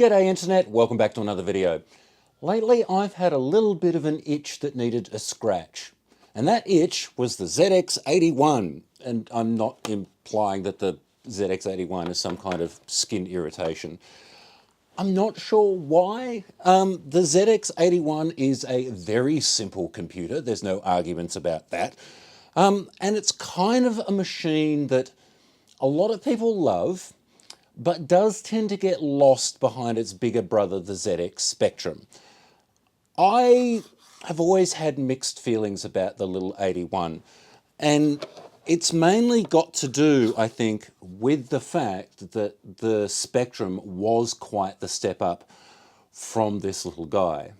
G'day Internet, welcome back to another video. Lately I've had a little bit of an itch that needed a scratch. And that itch was the ZX81. And I'm not implying that the ZX81 is some kind of skin irritation. I'm not sure why. The ZX81 is a very simple computer. There's no arguments about that. And it's kind of a machine that a lot of people love, but does tend to get lost behind its bigger brother, the ZX Spectrum. I have always had mixed feelings about the little 81, and it's mainly got to do, I think, with the fact that the Spectrum was quite the step up from this little guy.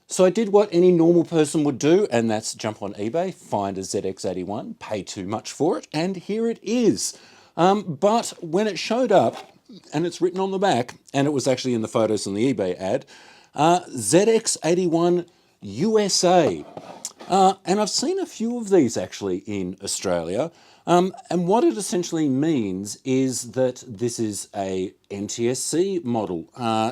So I did what any normal person would do, and that's jump on eBay, find a ZX81, pay too much for it, and here it is. But when it showed up, and it's written on the back, and it was actually in the photos in the eBay ad, ZX81 USA. And I've seen a few of these actually in Australia. And what it essentially means is that this is a NTSC model.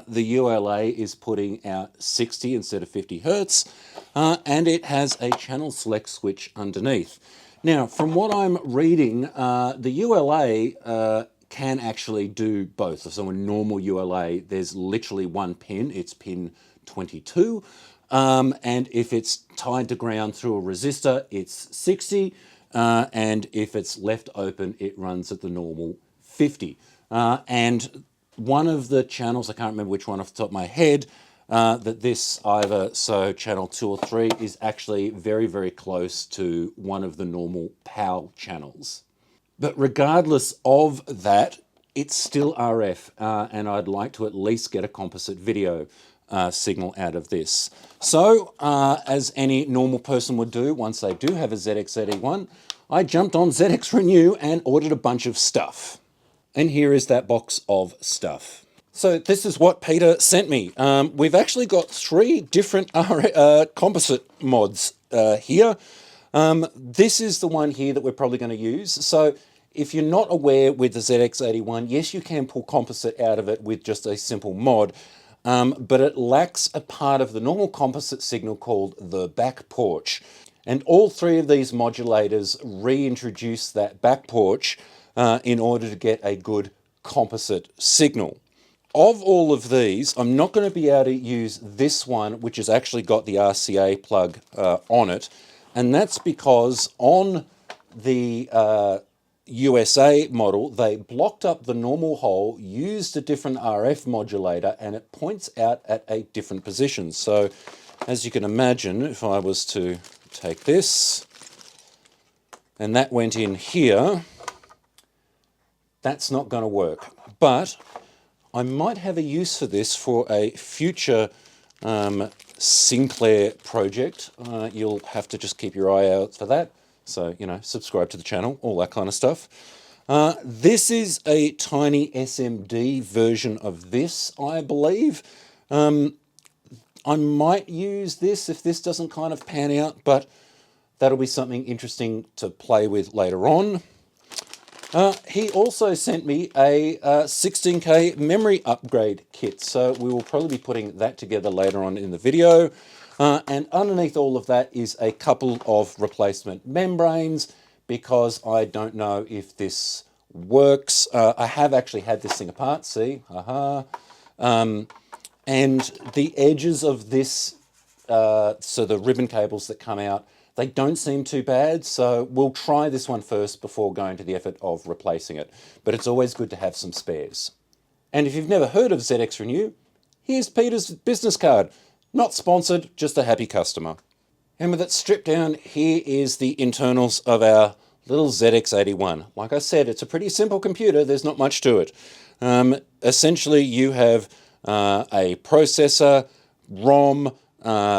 The ULA is putting out 60 instead of 50 hertz, and it has a channel select switch underneath. Now, from what I'm reading, the ULA can actually do both. So a normal ULA, there's literally one pin, it's pin 22. And if it's tied to ground through a resistor, it's 60. And if it's left open, it runs at the normal 50. And one of the channels, I can't remember which one off the top of my head, that this either, so channel 2 or 3, is actually very, very close to one of the normal PAL channels. But regardless of that, it's still RF, and I'd like to at least get a composite video signal out of this. So, as any normal person would do once they do have a ZX81, I jumped on ZX Renew and ordered a bunch of stuff. And here is that box of stuff. So this is what Peter sent me. We've actually got 3 different composite mods here. This is the one here that we're probably going to use. So if you're not aware with the ZX81, yes, you can pull composite out of it with just a simple mod, but it lacks a part of the normal composite signal called the back porch. And all 3 of these modulators reintroduce that back porch in order to get a good composite signal. Of all of these, I'm not going to be able to use this one, which has actually got the RCA plug on it, and that's because on the USA model, they blocked up the normal hole, used a different RF modulator, and it points out at a different position. So, as you can imagine, if I was to take this, and that went in here, that's not going to work. But I might have a use for this for a future Sinclair project. You'll have to just keep your eye out for that. So, you know, subscribe to the channel, all that kind of stuff. This is a tiny SMD version of this, I believe. I might use this if this doesn't kind of pan out, but that'll be something interesting to play with later on. He also sent me a 16K memory upgrade kit, so we will probably be putting that together later on in the video. And underneath all of that is a couple of replacement membranes, because I don't know if this works. I have actually had this thing apart, see, and the edges of this, so the ribbon cables that come out, they don't seem too bad, so we'll try this one first before going to the effort of replacing it. But it's always good to have some spares. And if you've never heard of ZX Renew, here's Peter's business card. Not sponsored, just a happy customer. And with it stripped down, here is the internals of our little ZX81. Like I said, it's a pretty simple computer, there's not much to it. Essentially, you have a processor, ROM,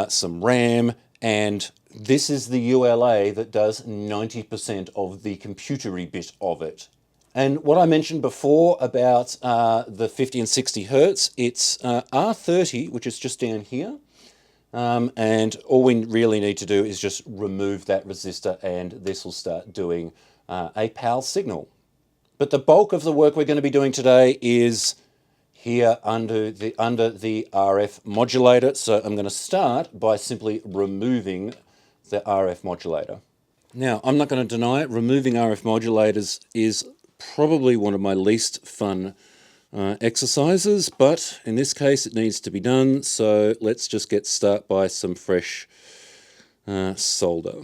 some RAM, and this is the ULA that does 90% of the computery bit of it. And what I mentioned before about the 50 and 60 hertz, it's R30, which is just down here. And all we really need to do is just remove that resistor, and this will start doing a PAL signal. But the bulk of the work we're going to be doing today is here under the RF modulator. So I'm going to start by simply removing the RF modulator. Now, I'm not going to deny it, removing RF modulators is probably one of my least fun exercises, but in this case it needs to be done, so let's just get started by some fresh solder.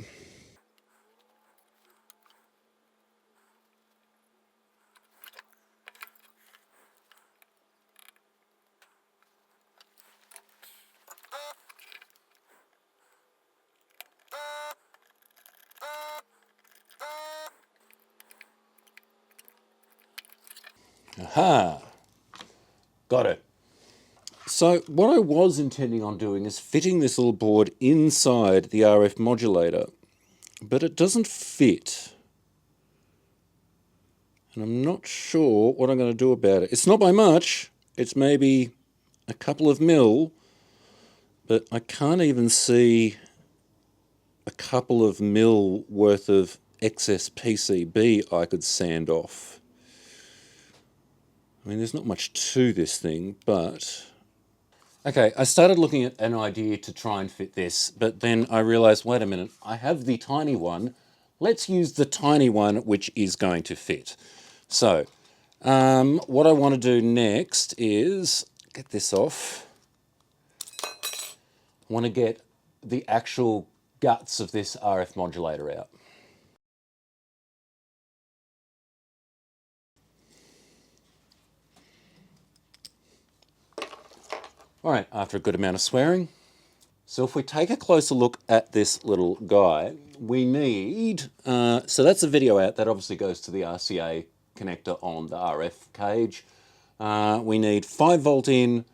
Aha! Got it. So what I was intending on doing is fitting this little board inside the RF modulator, but it doesn't fit. And I'm not sure what I'm going to do about it. It's not by much, it's maybe a couple of mil, but I can't even see a couple of mil worth of excess PCB I could sand off. I mean, there's not much to this thing, but... Okay, I started looking at an idea to try and fit this, but then I realized, wait a minute, I have the tiny one. Let's use the tiny one which is going to fit. So, what I want to do next is get this off. I want to get the actual guts of this RF modulator out. All right, after a good amount of swearing. So if we take a closer look at this little guy, we need, so that's a video out, that obviously goes to the RCA connector on the RF cage. We need 5 volt in,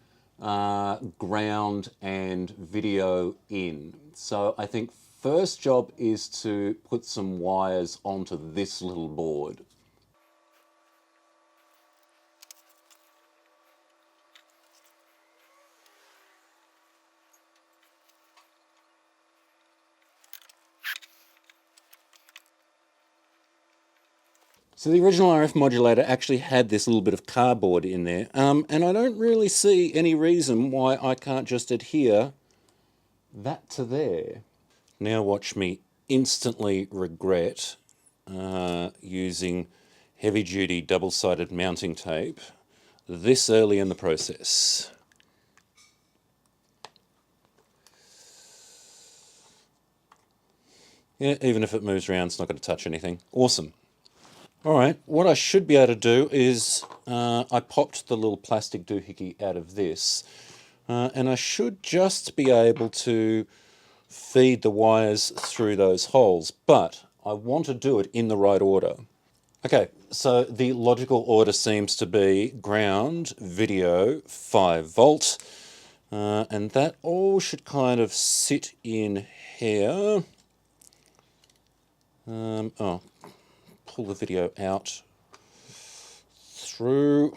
ground and video in. So I think first job is to put some wires onto this little board. So the original RF modulator actually had this little bit of cardboard in there, and I don't really see any reason why I can't just adhere that to there. Now watch me instantly regret using heavy-duty double-sided mounting tape this early in the process. Yeah, even if it moves around, it's not going to touch anything. Awesome. All right, what I should be able to do is I popped the little plastic doohickey out of this, and I should just be able to feed the wires through those holes, but I want to do it in the right order. Okay, so the logical order seems to be ground, video, 5 volt, and that all should kind of sit in here. Oh, pull the video out through.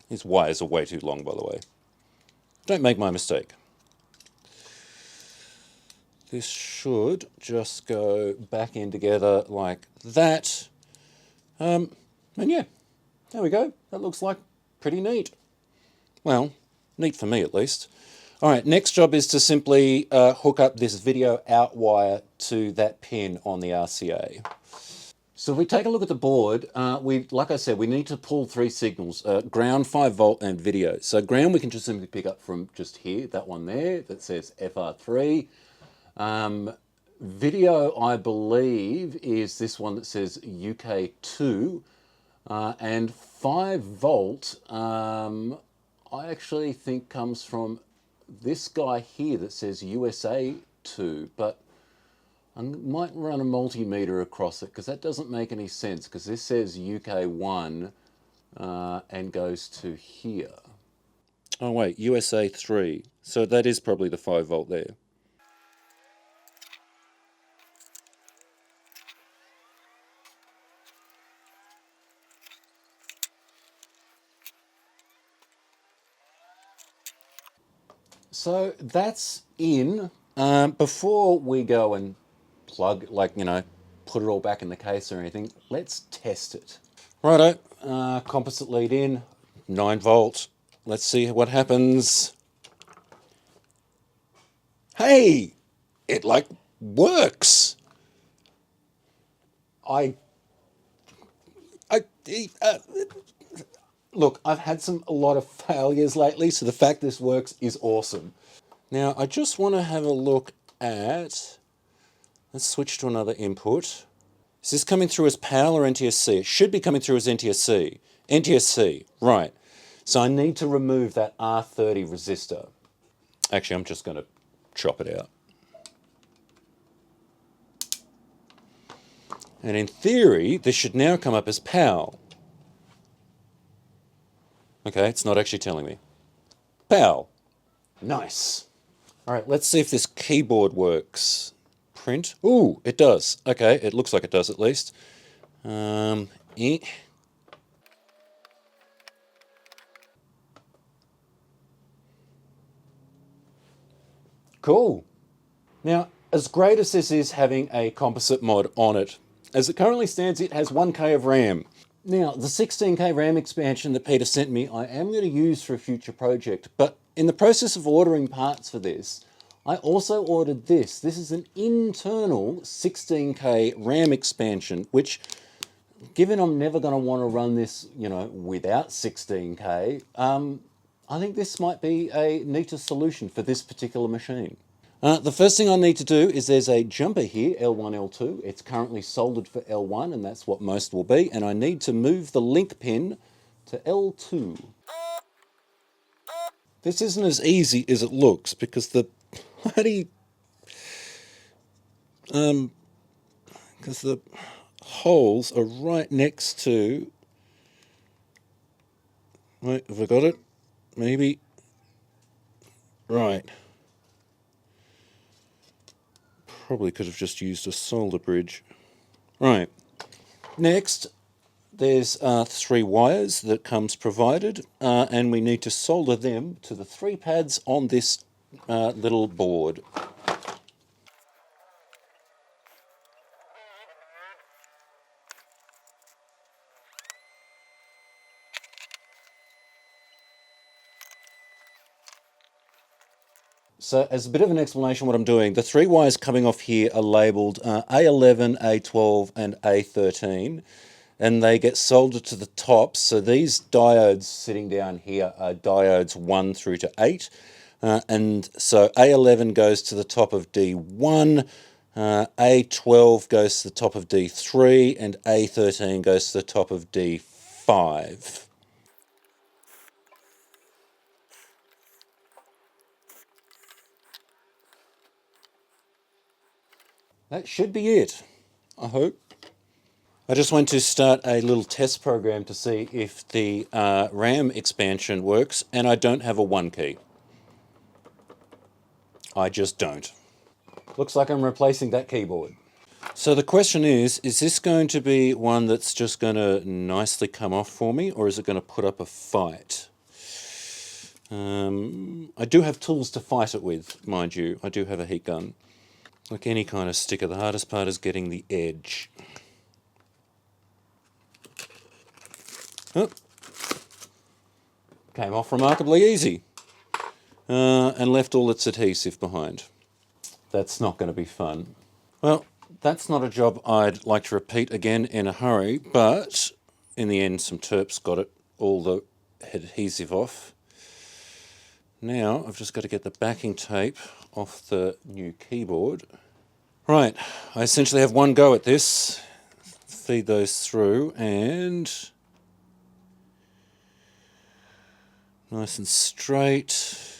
These wires are way too long, by the way. Don't make my mistake. This should just go back in together like that. And yeah, there we go. That looks like pretty neat. Well, neat for me at least. All right, next job is to simply hook up this video out wire to that pin on the RCA. So if we take a look at the board, like I said, we need to pull 3 signals, ground, 5 volt and video. So ground we can just simply pick up from just here, that one there that says FR3. Video, I believe, is this one that says UK2. And 5 volt, I actually think comes from this guy here that says USA2, but I might run a multimeter across it because that doesn't make any sense because this says UK1 and goes to here. Oh wait, USA 3. So that is probably the 5 volt there. So that's in. Before we go and plug, like, you know, put it all back in the case or anything, let's test it. Righto, composite lead in, 9 volt. Let's see what happens. Hey, it like works. I look, I've had a lot of failures lately, so the fact this works is awesome. Now, I just want to have a look at, let's switch to another input. Is this coming through as PAL or NTSC? It should be coming through as NTSC. NTSC, right. So I need to remove that R30 resistor. Actually, I'm just going to chop it out. And in theory, this should now come up as PAL. Okay, it's not actually telling me. PAL. Nice. All right, let's see if this keyboard works. Print. Ooh, it does. Okay, it looks like it does at least. Cool. Now, as great as this is having a composite mod on it, as it currently stands, it has 1K of RAM. Now, the 16K RAM expansion that Peter sent me, I am going to use for a future project, but in the process of ordering parts for this, I also ordered this. This is an internal 16K RAM expansion, which, given I'm never going to want to run this, without 16K, I think this might be a neater solution for this particular machine. The first thing I need to do is there's a jumper here, L1, L2. It's currently soldered for L1, and that's what most will be. And I need to move the link pin to L2. This isn't as easy as it looks because the bloody... because the holes are right next to... Wait, have I got it? Maybe. Right. Probably could have just used a solder bridge. Right. Next, there's 3 wires that comes provided, and we need to solder them to the 3 pads on this little board. So as a bit of an explanation what I'm doing, the 3 wires coming off here are labelled A11, A12 and A13, and they get soldered to the tops. So these diodes sitting down here are diodes 1 through to 8, and so A11 goes to the top of D1, A12 goes to the top of D3, and A13 goes to the top of D5. That should be it, I hope. I just want to start a little test program to see if the RAM expansion works, and I don't have a 1 key. I just don't. Looks like I'm replacing that keyboard. So the question is this going to be one that's just going to nicely come off for me, or is it going to put up a fight? I do have tools to fight it with, mind you. I do have a heat gun. Like any kind of sticker, the hardest part is getting the edge. Oh. Came off remarkably easy. And left all its adhesive behind. That's not going to be fun. Well, that's not a job I'd like to repeat again in a hurry, but in the end some terps got all the adhesive off. Now I've just got to get the backing tape off the new keyboard. Right, I essentially have one go at this. Feed those through and nice and straight.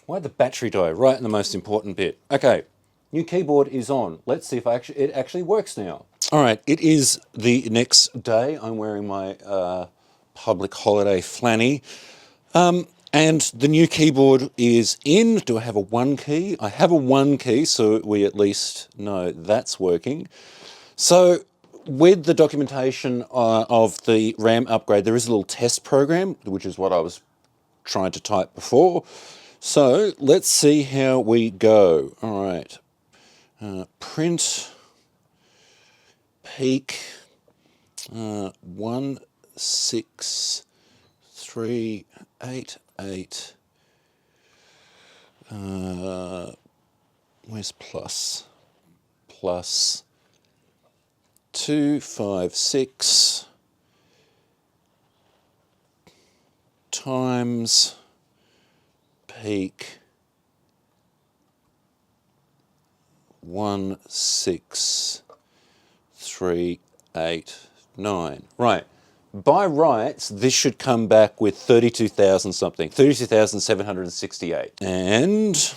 Why'd the battery die right in the most important bit? Okay, new keyboard is on. Let's see if it actually works now. All right, it is the next day. I'm wearing my public holiday flanny. And the new keyboard is in. Do I have a 1 key? I have a 1 key, so we at least know that's working. So with the documentation of the RAM upgrade, there is a little test program, which is what I was trying to type before. So let's see how we go. All right. Print, peak. 16388. Where's plus? Plus 256 times peak 16389. Right. By rights, this should come back with 32,000 something, 32,768. And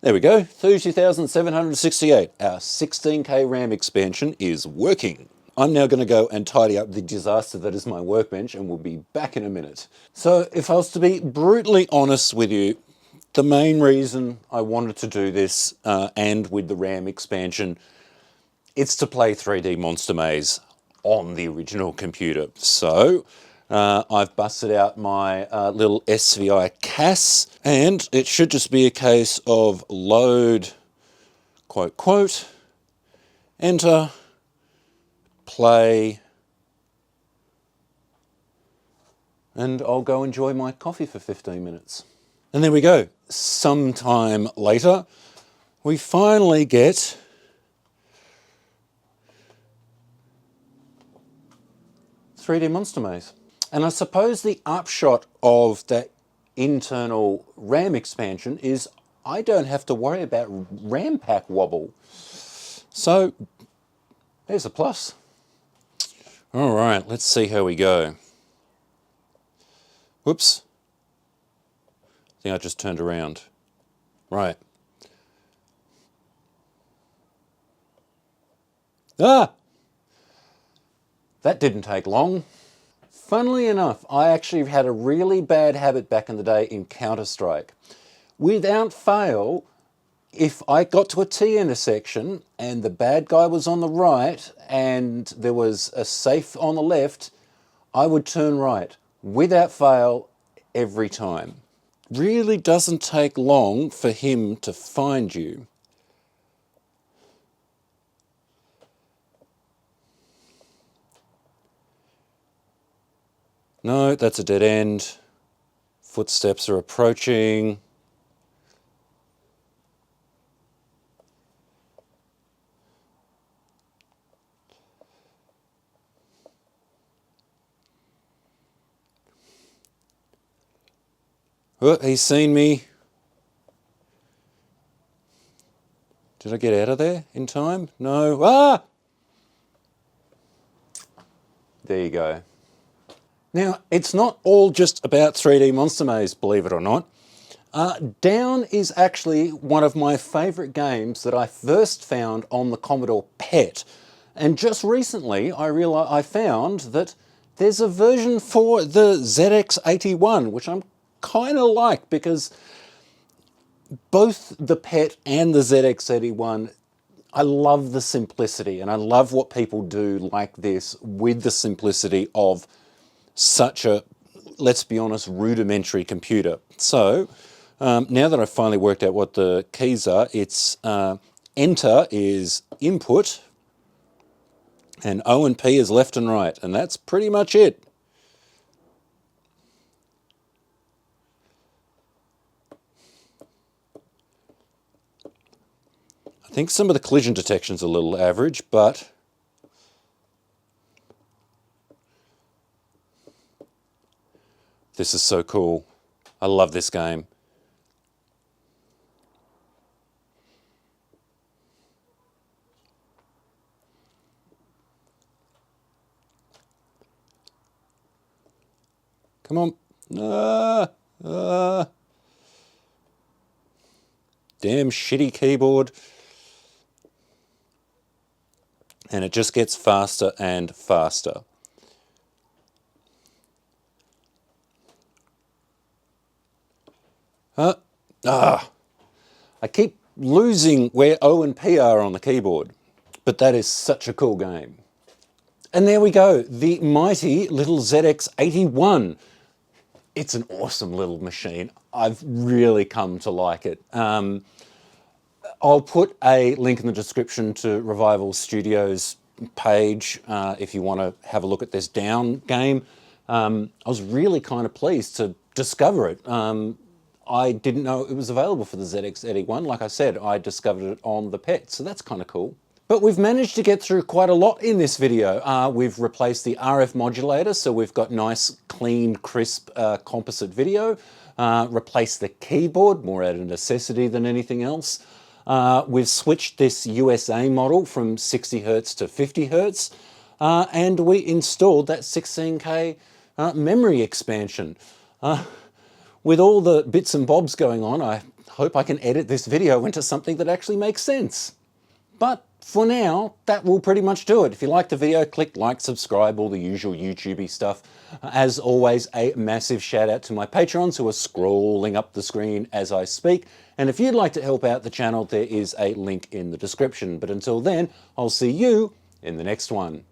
there we go, 32,768. Our 16K RAM expansion is working. I'm now going to go and tidy up the disaster that is my workbench, and we'll be back in a minute. So if I was to be brutally honest with you, the main reason I wanted to do this, and with the RAM expansion, it's to play 3D Monster Maze on the original computer. So I've busted out my little SVI CAS, and it should just be a case of load, quote, quote, enter, play, and I'll go enjoy my coffee for 15 minutes. And there we go. Sometime later, we finally get "3D Monster Maze." And I suppose the upshot of that internal RAM expansion is I don't have to worry about RAM pack wobble. So there's a plus. All right, let's see how we go. Whoops. I think I just turned around. Right. Ah! That didn't take long. Funnily enough, I actually had a really bad habit back in the day in Counter-Strike. Without fail, if I got to a T intersection and the bad guy was on the right and there was a safe on the left, I would turn right. Without fail, every time. Really doesn't take long for him to find you. No, that's a dead end. Footsteps are approaching. Oh, he's seen me. Did I get out of there in time? No. Ah! There you go. Now, it's not all just about 3D Monster Maze, believe it or not. Down is actually one of my favourite games that I first found on the Commodore PET. And just recently, I found that there's a version for the ZX81, which I'm kind of like, because both the PET and the ZX81, I love the simplicity, and I love what people do like this with the simplicity of such a, let's be honest, rudimentary computer. So now that I've finally worked out what the keys are, it's enter is input, and O and P is left and right, and that's pretty much it. I think some of the collision detection's a little average, but this is so cool. I love this game. Come on. Damn shitty keyboard. And it just gets faster and faster. I keep losing where O and P are on the keyboard, but that is such a cool game. And there we go, the mighty little ZX81. It's an awesome little machine. I've really come to like it. I'll put a link in the description to Revival Studios' page if you want to have a look at this down game. I was really kind of pleased to discover it. I didn't know it was available for the ZX81. Like I said, I discovered it on the Pet, so that's kind of cool. But we've managed to get through quite a lot in this video. We've replaced the RF modulator, so we've got nice, clean, crisp composite video. Replaced the keyboard, more out of necessity than anything else. We've switched this USA model from 60 Hertz to 50 Hertz. And we installed that 16K memory expansion. With all the bits and bobs going on, I hope I can edit this video into something that actually makes sense. But for now, that will pretty much do it. If you liked the video, click like, subscribe, all the usual YouTubey stuff. As always, a massive shout out to my patrons who are scrolling up the screen as I speak. And if you'd like to help out the channel, there is a link in the description. But until then, I'll see you in the next one.